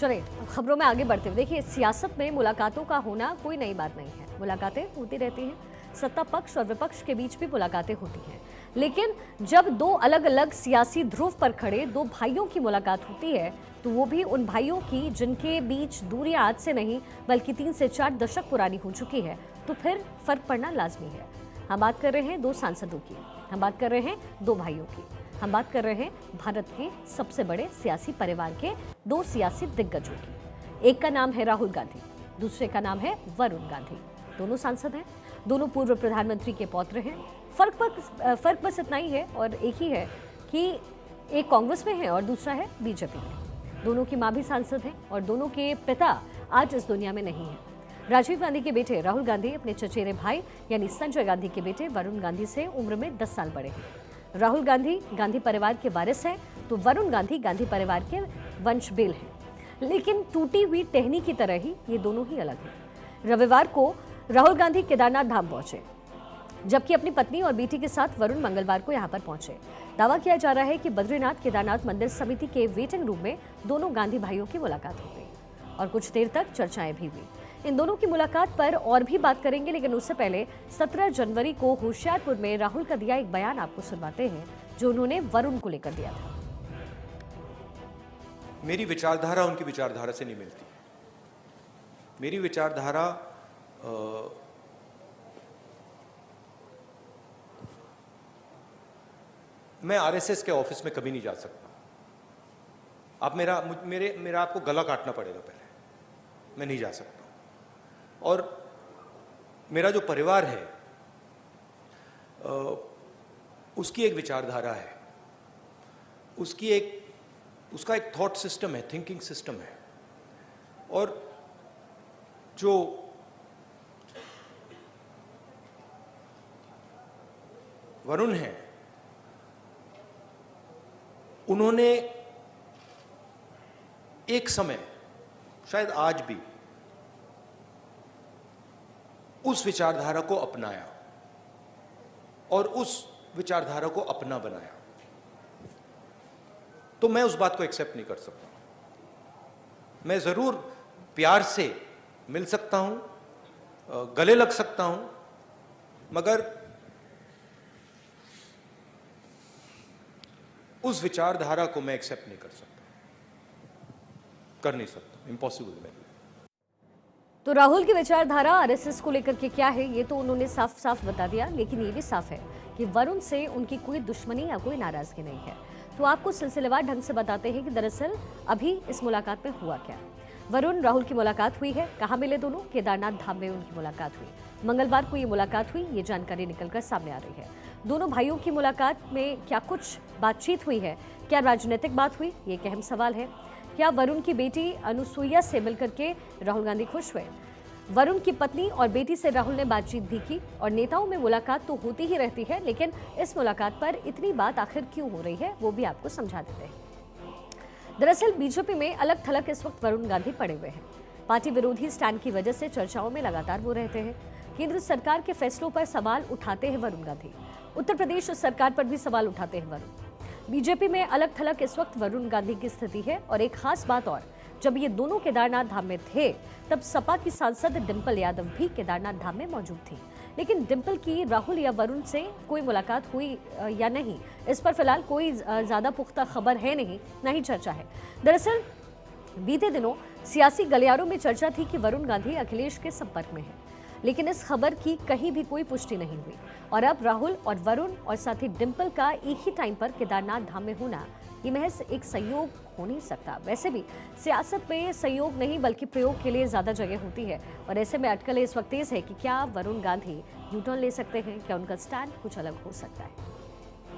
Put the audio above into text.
चलिए अब खबरों में आगे बढ़ते हुए देखिए, सियासत में मुलाकातों का होना कोई नई बात नहीं है। मुलाकातें होती रहती हैं, सत्ता पक्ष और विपक्ष के बीच भी मुलाकातें होती हैं। लेकिन जब दो अलग अलग सियासी ध्रुव पर खड़े दो भाइयों की मुलाकात होती है, तो वो भी उन भाइयों की जिनके बीच दूरियां आज से नहीं बल्कि 3 से 4 दशक पुरानी हो चुकी है, तो फिर फर्क पड़ना लाजमी है। हम बात कर रहे हैं दो सांसदों की, हम बात कर रहे हैं दो भाइयों की, हम बात कर रहे हैं भारत के सबसे बड़े सियासी परिवार के दो सियासी दिग्गजों की। एक का नाम है राहुल गांधी, दूसरे का नाम है वरुण गांधी। दोनों सांसद हैं, दोनों पूर्व प्रधानमंत्री के पौत्र हैं। फर्क बस इतना ही है और एक ही है कि एक कांग्रेस में है और दूसरा है बीजेपी में। दोनों की मां भी सांसद हैं और दोनों के पिता आज इस दुनिया में नहीं है। राजीव गांधी के बेटे राहुल गांधी अपने चचेरे भाई यानी संजय गांधी के बेटे वरुण गांधी से उम्र में 10 साल बड़े हैं। राहुल गांधी गांधी परिवार के वारिस हैं, तो वरुण गांधी गांधी परिवार के वंशबेल हैं। लेकिन टूटी हुई टहनी की तरह ही ये दोनों ही अलग हैं। रविवार को राहुल गांधी केदारनाथ धाम पहुंचे, जबकि अपनी पत्नी और बेटी के साथ वरुण मंगलवार को यहां पर पहुंचे। दावा किया जा रहा है कि बद्रीनाथ केदारनाथ मंदिर समिति के वेटिंग रूम में दोनों गांधी भाइयों की मुलाकात हो गई और कुछ देर तक चर्चाएं भी हुई। इन दोनों की मुलाकात पर और भी बात करेंगे, लेकिन उससे पहले 17 जनवरी को होशियारपुर में राहुल का दिया एक बयान आपको सुनवाते हैं, जो उन्होंने वरुण को लेकर दिया था। मेरी विचारधारा उनकी विचारधारा से नहीं मिलती। मेरी विचारधारा मैं आरएसएस के ऑफिस में कभी नहीं जा सकता। आप मेरा आपको गला काटना पड़ेगा पहले, मैं नहीं जा सकता। और मेरा जो परिवार है उसकी एक विचारधारा है, उसका एक थॉट सिस्टम है, थिंकिंग सिस्टम है। और जो वरुण है, उन्होंने एक समय, शायद आज भी, उस विचारधारा को अपनाया और उस विचारधारा को अपना बनाया। तो मैं उस बात को एक्सेप्ट नहीं कर सकता। मैं जरूर प्यार से मिल सकता हूं, गले लग सकता हूं, मगर उस विचारधारा को मैं एक्सेप्ट नहीं कर सकता, कर नहीं सकता, इम्पॉसिबल है। तो राहुल की विचारधारा आरएसएस को लेकर के क्या है, ये तो उन्होंने साफ साफ बता दिया, लेकिन ये भी साफ है कि वरुण से उनकी कोई दुश्मनी या कोई नाराजगी नहीं है। तो आपको सिलसिलेवार ढंग से बताते हैं कि दरअसल अभी इस मुलाकात में हुआ क्या। वरुण राहुल की मुलाकात हुई है। कहाँ मिले दोनों? केदारनाथ धाम में उनकी मुलाकात हुई। मंगलवार को ये मुलाकात हुई, ये जानकारी निकलकर सामने आ रही है। दोनों भाइयों की मुलाकात में क्या कुछ बातचीत हुई है? क्या राजनीतिक बात हुई? ये एक अहम सवाल है। क्या वरुण की बेटी अनुसुईया से मिलकर के राहुल गांधी खुश हुए? वरुण की पत्नी और बेटी से राहुल ने बातचीत भी की और नेताओं में मुलाकात तो होती ही रहती है, लेकिन इस मुलाकात पर इतनी बात आखिर क्यों हो रही है, वो भी आपको समझा देते हैं। दरअसल बीजेपी में अलग थलग इस वक्त वरुण गांधी पड़े हुए हैं। पार्टी विरोधी स्टैंड की वजह से चर्चाओं में लगातार वो रहते हैं। केंद्र सरकार के फैसलों पर सवाल उठाते हैं वरुण गांधी। उत्तर प्रदेश सरकार पर भी सवाल उठाते हैं वरुण। बीजेपी में अलग थलग इस वक्त वरुण गांधी की स्थिति है। और एक खास बात और, जब ये दोनों केदारनाथ धाम में थे तब सपा की सांसद डिंपल यादव भी केदारनाथ धाम में मौजूद थी। लेकिन डिंपल की राहुल या वरुण से कोई मुलाकात हुई या नहीं, इस पर फिलहाल कोई ज्यादा पुख्ता खबर है नहीं चर्चा है। दरअसल बीते दिनों सियासी गलियारों में चर्चा थी कि वरुण गांधी अखिलेश के संपर्क में है, लेकिन इस खबर की कहीं भी कोई पुष्टि नहीं हुई। और अब राहुल और वरुण और साथ ही डिंपल का एक ही टाइम पर केदारनाथ धाम में होना, ये महज एक संयोग हो नहीं सकता। वैसे भी सियासत में संयोग नहीं बल्कि प्रयोग के लिए ज्यादा जगह होती है। और ऐसे में अटकलें इस वक्त तेज है कि क्या वरुण गांधी यू टर्न ले सकते हैं, क्या उनका स्टैंड कुछ अलग हो सकता है।